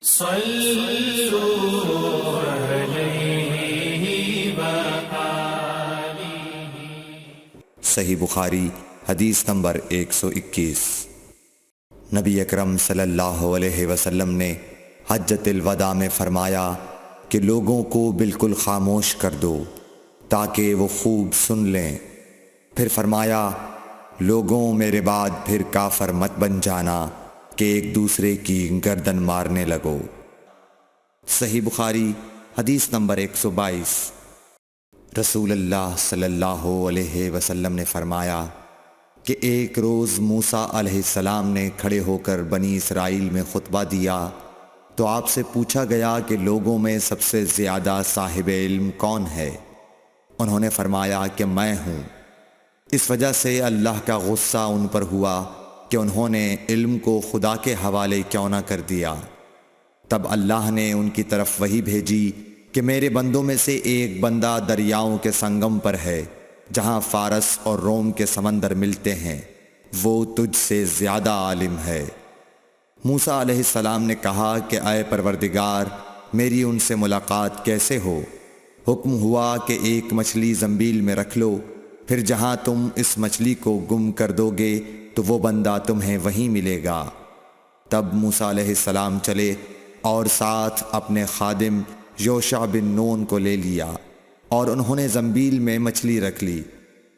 صلوا علیہ وآلہ۔ صحیح بخاری حدیث نمبر 121۔ نبی اکرم صلی اللہ علیہ وسلم نے حجۃ الوداع میں فرمایا کہ لوگوں کو بالکل خاموش کر دو تاکہ وہ خوب سن لیں۔ پھر فرمایا لوگوں میرے بعد پھر کافر مت بن جانا کہ ایک دوسرے کی گردن مارنے لگو۔ صحیح بخاری حدیث نمبر 122۔ رسول اللہ صلی اللہ علیہ وسلم نے فرمایا کہ ایک روز موسیٰ علیہ السلام نے کھڑے ہو کر بنی اسرائیل میں خطبہ دیا تو آپ سے پوچھا گیا کہ لوگوں میں سب سے زیادہ صاحب علم کون ہے؟ انہوں نے فرمایا کہ میں ہوں۔ اس وجہ سے اللہ کا غصہ ان پر ہوا کہ انہوں نے علم کو خدا کے حوالے کیوں نہ کر دیا۔ تب اللہ نے ان کی طرف وحی بھیجی کہ میرے بندوں میں سے ایک بندہ دریاؤں کے سنگم پر ہے جہاں فارس اور روم کے سمندر ملتے ہیں، وہ تجھ سے زیادہ عالم ہے۔ موسیٰ علیہ السلام نے کہا کہ اے پروردگار، میری ان سے ملاقات کیسے ہو؟ حکم ہوا کہ ایک مچھلی زنبیل میں رکھ لو، پھر جہاں تم اس مچھلی کو گم کر دو گے تو وہ بندہ تمہیں وہیں ملے گا۔ تب موسیٰ علیہ السلام چلے اور ساتھ اپنے خادم یوشع بن نون کو لے لیا اور انہوں نے زنبیل میں مچھلی رکھ لی۔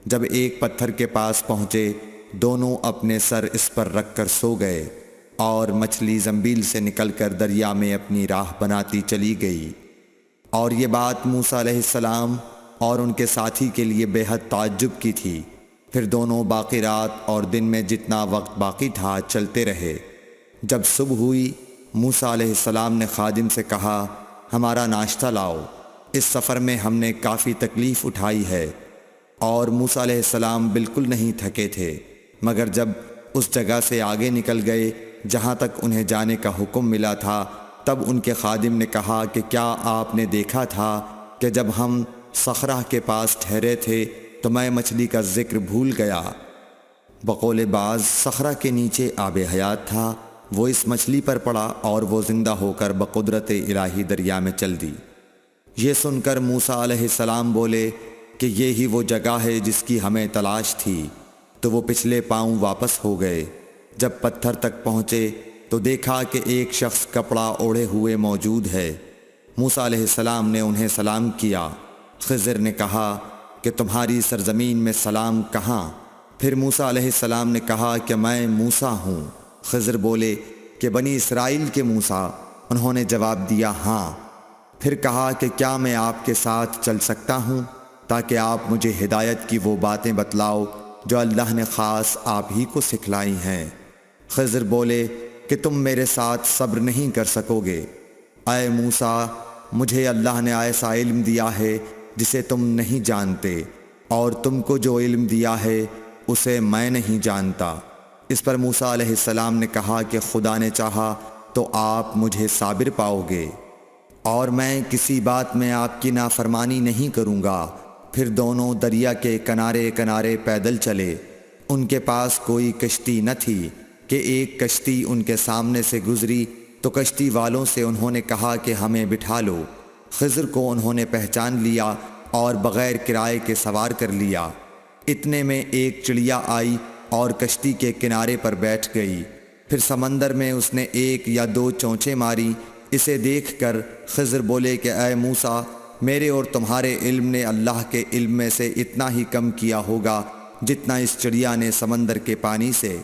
جب ایک پتھر کے پاس پہنچے دونوں اپنے سر اس پر رکھ کر سو گئے اور مچھلی زنبیل سے نکل کر دریا میں اپنی راہ بناتی چلی گئی۔ اور یہ بات موسیٰ علیہ السلام اور ان کے ساتھی کے لیے بے حد تعجب کی تھی۔ پھر دونوں باقی رات اور دن میں جتنا وقت باقی تھا چلتے رہے۔ جب صبح ہوئی موسیٰ علیہ السلام نے خادم سے کہا ہمارا ناشتہ لاؤ، اس سفر میں ہم نے کافی تکلیف اٹھائی ہے۔ اور موسیٰ علیہ السلام بالکل نہیں تھکے تھے، مگر جب اس جگہ سے آگے نکل گئے جہاں تک انہیں جانے کا حکم ملا تھا تب ان کے خادم نے کہا کہ کیا آپ نے دیکھا تھا کہ جب ہم صخرہ کے پاس ٹھہرے تھے تو میں مچھلی کا ذکر بھول گیا۔ بقول بعض صخرہ کے نیچے آب حیات تھا، وہ اس مچھلی پر پڑا اور وہ زندہ ہو کر بقدرت الہی دریا میں چل دی۔ یہ سن کر موسیٰ علیہ السلام بولے کہ یہ ہی وہ جگہ ہے جس کی ہمیں تلاش تھی، تو وہ پچھلے پاؤں واپس ہو گئے۔ جب پتھر تک پہنچے تو دیکھا کہ ایک شخص کپڑا اوڑھے ہوئے موجود ہے۔ موسیٰ علیہ السلام نے انہیں سلام کیا۔ خضر نے کہا کہ تمہاری سرزمین میں سلام کہاں؟ پھر موسیٰ علیہ السلام نے کہا کہ میں موسیٰ ہوں۔ خضر بولے کہ بنی اسرائیل کے موسیٰ؟ انہوں نے جواب دیا ہاں۔ پھر کہا کہ کیا میں آپ کے ساتھ چل سکتا ہوں تاکہ آپ مجھے ہدایت کی وہ باتیں بتلاؤ جو اللہ نے خاص آپ ہی کو سکھلائی ہیں؟ خضر بولے کہ تم میرے ساتھ صبر نہیں کر سکو گے۔ اے موسیٰ، مجھے اللہ نے ایسا علم دیا ہے جسے تم نہیں جانتے، اور تم کو جو علم دیا ہے اسے میں نہیں جانتا۔ اس پر موسیٰ علیہ السلام نے کہا کہ خدا نے چاہا تو آپ مجھے صابر پاؤ گے، اور میں کسی بات میں آپ کی نافرمانی نہیں کروں گا۔ پھر دونوں دریا کے کنارے کنارے پیدل چلے۔ ان کے پاس کوئی کشتی نہ تھی کہ ایک کشتی ان کے سامنے سے گزری تو کشتی والوں سے انہوں نے کہا کہ ہمیں بٹھا لو۔ خضر کو انہوں نے پہچان لیا اور بغیر کرائے کے سوار کر لیا۔ اتنے میں ایک چڑیا آئی اور کشتی کے کنارے پر بیٹھ گئی۔ پھر سمندر میں اس نے ایک یا دو چونچیں ماری۔ اسے دیکھ کر خضر بولے کہ اے موسیٰ، میرے اور تمہارے علم نے اللہ کے علم میں سے اتنا ہی کم کیا ہوگا جتنا اس چڑیا نے سمندر کے پانی سے۔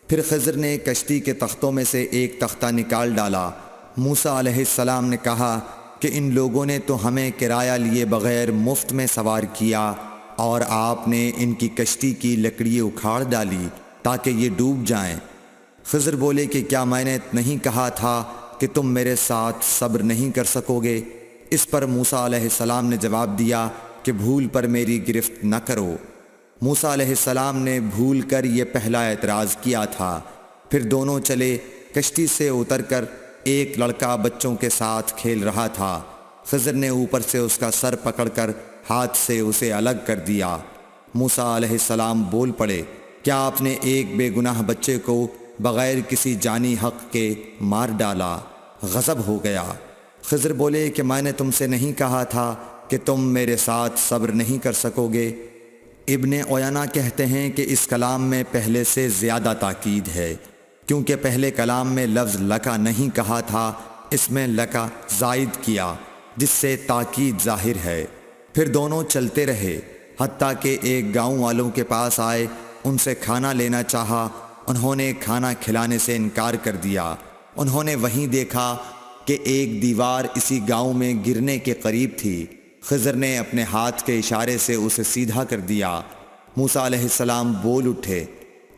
پھر خضر نے کشتی کے تختوں میں سے ایک تختہ نکال ڈالا۔ موسیٰ علیہ السلام نے کہا کہ ان لوگوں نے تو ہمیں کرایہ لیے بغیر مفت میں سوار کیا، اور آپ نے ان کی کشتی کی لکڑی اکھاڑ ڈالی تاکہ یہ ڈوب جائیں۔ خضر بولے کہ کیا میں نے نہیں کہا تھا کہ تم میرے ساتھ صبر نہیں کر سکو گے؟ اس پر موسیٰ علیہ السلام نے جواب دیا کہ بھول پر میری گرفت نہ کرو۔ موسیٰ علیہ السلام نے بھول کر یہ پہلا اعتراض کیا تھا۔ پھر دونوں چلے۔ کشتی سے اتر کر ایک لڑکا بچوں کے ساتھ کھیل رہا تھا۔ خضر نے اوپر سے اس کا سر پکڑ کر ہاتھ سے اسے الگ کر دیا۔ موسیٰ علیہ السلام بول پڑے، کیا آپ نے ایک بے گناہ بچے کو بغیر کسی جانی حق کے مار ڈالا؟ غضب ہو گیا۔ خضر بولے کہ میں نے تم سے نہیں کہا تھا کہ تم میرے ساتھ صبر نہیں کر سکو گے؟ ابن عیینہ کہتے ہیں کہ اس کلام میں پہلے سے زیادہ تاکید ہے، کیونکہ پہلے کلام میں لفظ لکا نہیں کہا تھا، اس میں لکا زائد کیا، جس سے تاکید ظاہر ہے۔ پھر دونوں چلتے رہے، حتیٰ کہ ایک گاؤں والوں کے پاس آئے، ان سے کھانا لینا چاہا، انہوں نے کھانا کھلانے سے انکار کر دیا۔ انہوں نے وہیں دیکھا کہ ایک دیوار اسی گاؤں میں گرنے کے قریب تھی۔ خضر نے اپنے ہاتھ کے اشارے سے اسے سیدھا کر دیا۔ موسیٰ علیہ السلام بول اٹھے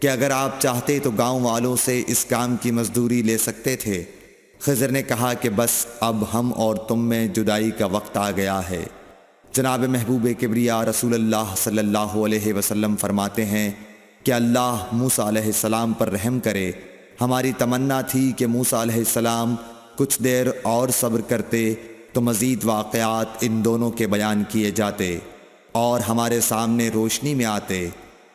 کہ اگر آپ چاہتے تو گاؤں والوں سے اس کام کی مزدوری لے سکتے تھے۔ خضر نے کہا کہ بس اب ہم اور تم میں جدائی کا وقت آ گیا ہے۔ جناب محبوب کبریا رسول اللہ صلی اللہ علیہ وسلم فرماتے ہیں کہ اللہ موسیٰ علیہ السلام پر رحم کرے۔ ہماری تمنا تھی کہ موسیٰ علیہ السلام کچھ دیر اور صبر کرتے تو مزید واقعات ان دونوں کے بیان کیے جاتے اور ہمارے سامنے روشنی میں آتے،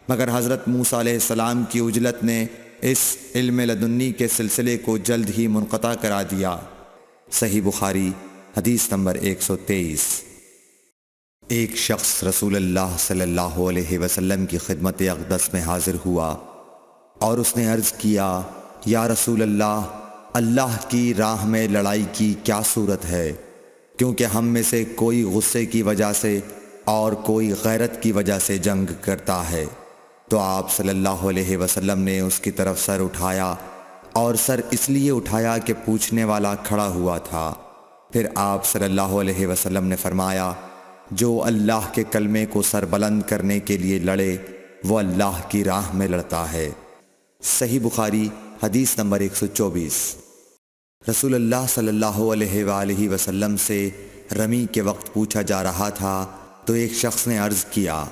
مگر حضرت موسیٰ علیہ السلام کی عجلت نے اس علم لدنی کے سلسلے کو جلد ہی منقطع کرا دیا۔ صحیح بخاری حدیث نمبر 123۔ ایک شخص رسول اللہ صلی اللہ علیہ وسلم کی خدمت اقدس میں حاضر ہوا اور اس نے عرض کیا، یا رسول اللہ، اللہ کی راہ میں لڑائی کی کیا صورت ہے؟ کیونکہ ہم میں سے کوئی غصے کی وجہ سے اور کوئی غیرت کی وجہ سے جنگ کرتا ہے۔ تو آپ صلی اللہ علیہ وسلم نے اس کی طرف سر اٹھایا، اور سر اس لیے اٹھایا کہ پوچھنے والا کھڑا ہوا تھا۔ پھر آپ صلی اللہ علیہ وسلم نے فرمایا، جو اللہ کے کلمے کو سر بلند کرنے کے لیے لڑے وہ اللہ کی راہ میں لڑتا ہے۔ صحیح بخاری حدیث نمبر 124۔ رسول اللہ صلی اللہ علیہ وآلہ وسلم سے رمی کے وقت پوچھا جا رہا تھا تو ایک شخص نے عرض کیا،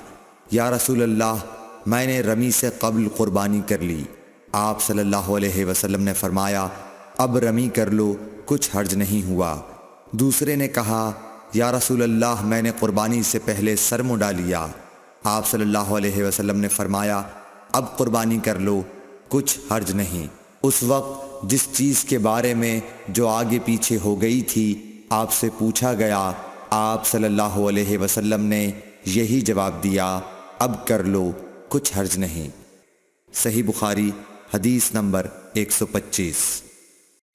یا رسول اللہ، میں نے رمی سے قبل قربانی کر لی۔ آپ صلی اللہ علیہ وسلم نے فرمایا، اب رمی کر لو، کچھ حرج نہیں ہوا۔ دوسرے نے کہا، یا رسول اللہ، میں نے قربانی سے پہلے سر منڈا لیا۔ آپ صلی اللہ علیہ وسلم نے فرمایا، اب قربانی کر لو، کچھ حرج نہیں۔ اس وقت جس چیز کے بارے میں جو آگے پیچھے ہو گئی تھی آپ سے پوچھا گیا، آپ صلی اللہ علیہ وسلم نے یہی جواب دیا، اب کر لو، کچھ حرج نہیں۔ صحیح بخاری حدیث نمبر 125۔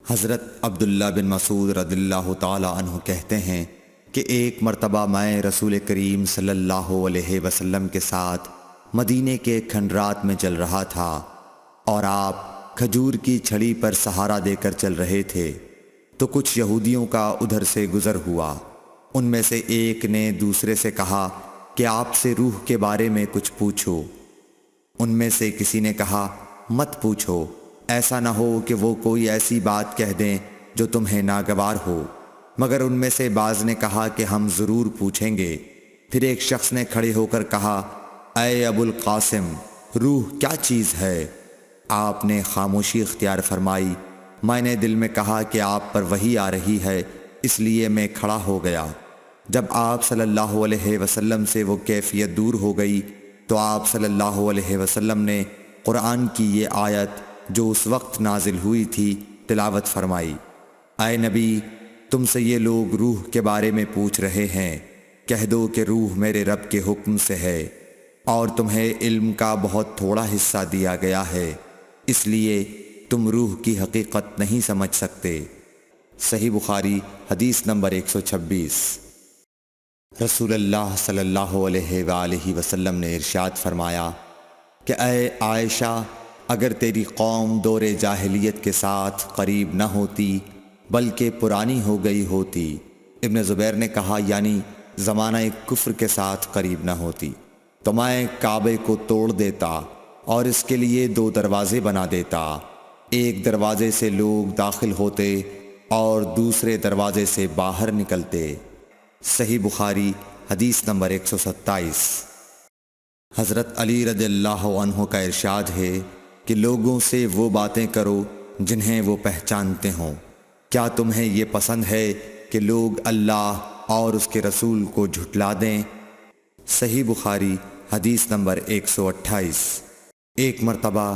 حضرت عبداللہ بن مسعود رضی اللہ تعالی عنہ کہتے ہیں کہ ایک مرتبہ میں رسول کریم صلی اللہ علیہ وسلم کے ساتھ مدینے کے کھنڈرات میں چل رہا تھا اور آپ کھجور کی چھڑی پر سہارا دے کر چل رہے تھے، تو کچھ یہودیوں کا ادھر سے گزر ہوا۔ ان میں سے ایک نے دوسرے سے کہا کہ آپ سے روح کے بارے میں کچھ پوچھو۔ ان میں سے کسی نے کہا، مت پوچھو، ایسا نہ ہو کہ وہ کوئی ایسی بات کہہ دیں جو تمہیں ناگوار ہو۔ مگر ان میں سے بعض نے کہا کہ ہم ضرور پوچھیں گے۔ پھر ایک شخص نے کھڑے ہو کر کہا، اے ابو القاسم، روح کیا چیز ہے؟ آپ نے خاموشی اختیار فرمائی۔ میں نے دل میں کہا کہ آپ پر وحی آ رہی ہے، اس لیے میں کھڑا ہو گیا۔ جب آپ صلی اللہ علیہ وسلم سے وہ کیفیت دور ہو گئی تو آپ صلی اللہ علیہ وسلم نے قرآن کی یہ آیت جو اس وقت نازل ہوئی تھی تلاوت فرمائی، اے نبی، تم سے یہ لوگ روح کے بارے میں پوچھ رہے ہیں، کہہ دو کہ روح میرے رب کے حکم سے ہے، اور تمہیں علم کا بہت تھوڑا حصہ دیا گیا ہے، اس لیے تم روح کی حقیقت نہیں سمجھ سکتے۔ صحیح بخاری حدیث نمبر 126۔ رسول اللہ صلی اللہ علیہ وآلہ وسلم نے ارشاد فرمایا کہ اے عائشہ، اگر تیری قوم دور جاہلیت کے ساتھ قریب نہ ہوتی بلکہ پرانی ہو گئی ہوتی۔ ابن زبیر نے کہا، یعنی زمانہ کفر کے ساتھ قریب نہ ہوتی، تو میں کعبے کو توڑ دیتا اور اس کے لیے 2 دروازے بنا دیتا، ایک دروازے سے لوگ داخل ہوتے اور دوسرے دروازے سے باہر نکلتے۔ صحیح بخاری حدیث نمبر 127۔ حضرت علی رضی اللہ عنہ کا ارشاد ہے کہ لوگوں سے وہ باتیں کرو جنہیں وہ پہچانتے ہوں۔ کیا تمہیں یہ پسند ہے کہ لوگ اللہ اور اس کے رسول کو جھٹلا دیں؟ صحیح بخاری حدیث نمبر 128۔ ایک مرتبہ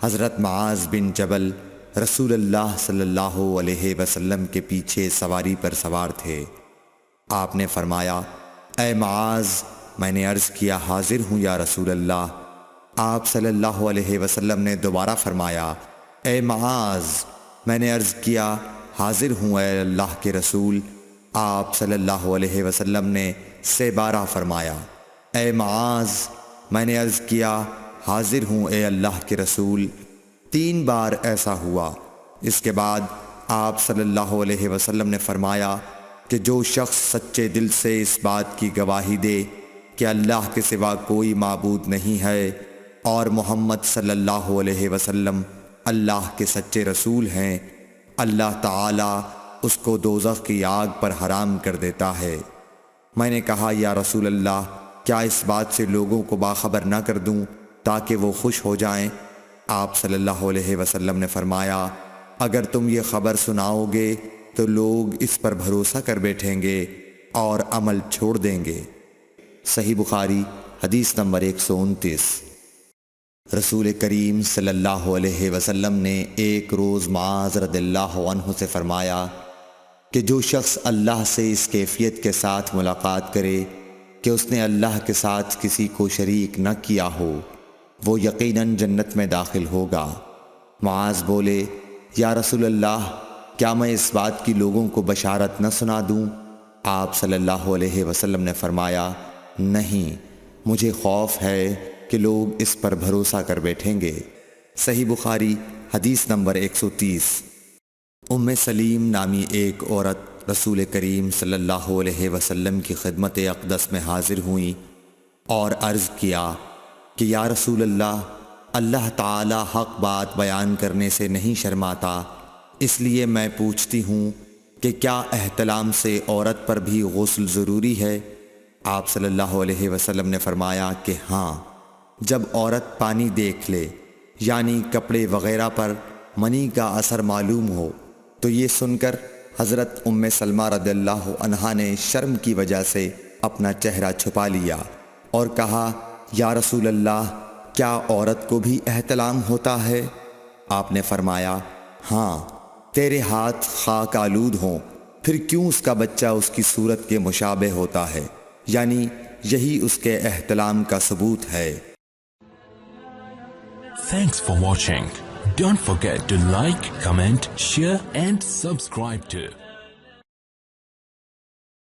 حضرت معاذ بن جبل رسول اللہ صلی اللہ علیہ وسلم کے پیچھے سواری پر سوار تھے۔ آپ نے فرمایا، اے معاذ، میں نے عرض کیا حاضر ہوں یا رسول اللہ۔ آپ صلی اللہ علیہ وسلم نے دوبارہ فرمایا، اے معاذ، میں نے عرض کیا حاضر ہوں اے اللہ کے رسول۔ آپ صلی اللہ علیہ وسلم نے سے بارہ فرمایا، اے معاذ، میں نے عرض کیا حاضر ہوں اے اللہ کے رسول۔ 3 بار ایسا ہوا۔ اس کے بعد آپ صلی اللہ علیہ وسلم نے فرمایا کہ جو شخص سچے دل سے اس بات کی گواہی دے کہ اللہ کے سوا کوئی معبود نہیں ہے اور محمد صلی اللہ علیہ وسلم اللہ کے سچے رسول ہیں، اللہ تعالیٰ اس کو دوزخ کی آگ پر حرام کر دیتا ہے۔ میں نے کہا، یا رسول اللہ، کیا اس بات سے لوگوں کو باخبر نہ کر دوں تاکہ وہ خوش ہو جائیں؟ آپ صلی اللہ علیہ وسلم نے فرمایا، اگر تم یہ خبر سناؤ گے تو لوگ اس پر بھروسہ کر بیٹھیں گے اور عمل چھوڑ دیں گے۔ صحیح بخاری حدیث نمبر 129۔ رسول کریم صلی اللہ علیہ وسلم نے ایک روز معاذ رضی اللہ عنہ سے فرمایا کہ جو شخص اللہ سے اس کیفیت کے ساتھ ملاقات کرے کہ اس نے اللہ کے ساتھ کسی کو شریک نہ کیا ہو، وہ یقیناً جنت میں داخل ہوگا۔ معاذ بولے، یا رسول اللہ، کیا میں اس بات کی لوگوں کو بشارت نہ سنا دوں؟ آپ صلی اللہ علیہ وسلم نے فرمایا، نہیں، مجھے خوف ہے کہ لوگ اس پر بھروسہ کر بیٹھیں گے۔ صحیح بخاری حدیث نمبر 130۔ ام سلیم نامی ایک عورت رسول کریم صلی اللہ علیہ وسلم کی خدمت اقدس میں حاضر ہوئیں اور عرض کیا کہ یا رسول اللہ، اللہ تعالی حق بات بیان کرنے سے نہیں شرماتا، اس لیے میں پوچھتی ہوں کہ کیا احتلام سے عورت پر بھی غسل ضروری ہے؟ آپ صلی اللہ علیہ وسلم نے فرمایا کہ ہاں، جب عورت پانی دیکھ لے، یعنی کپڑے وغیرہ پر منی کا اثر معلوم ہو۔ تو یہ سن کر حضرت ام سلمہ رضی اللہ عنہا نے شرم کی وجہ سے اپنا چہرہ چھپا لیا اور کہا، یا رسول اللہ، کیا عورت کو بھی احتلام ہوتا ہے؟ آپ نے فرمایا، ہاں، تیرے ہاتھ خاک آلود ہوں، پھر کیوں اس کا بچہ اس کی صورت کے مشابہ ہوتا ہے؟ یعنی یہی اس کے احتلام کا ثبوت ہے۔ Thanks for watching. Don't forget to like, comment, share and subscribe to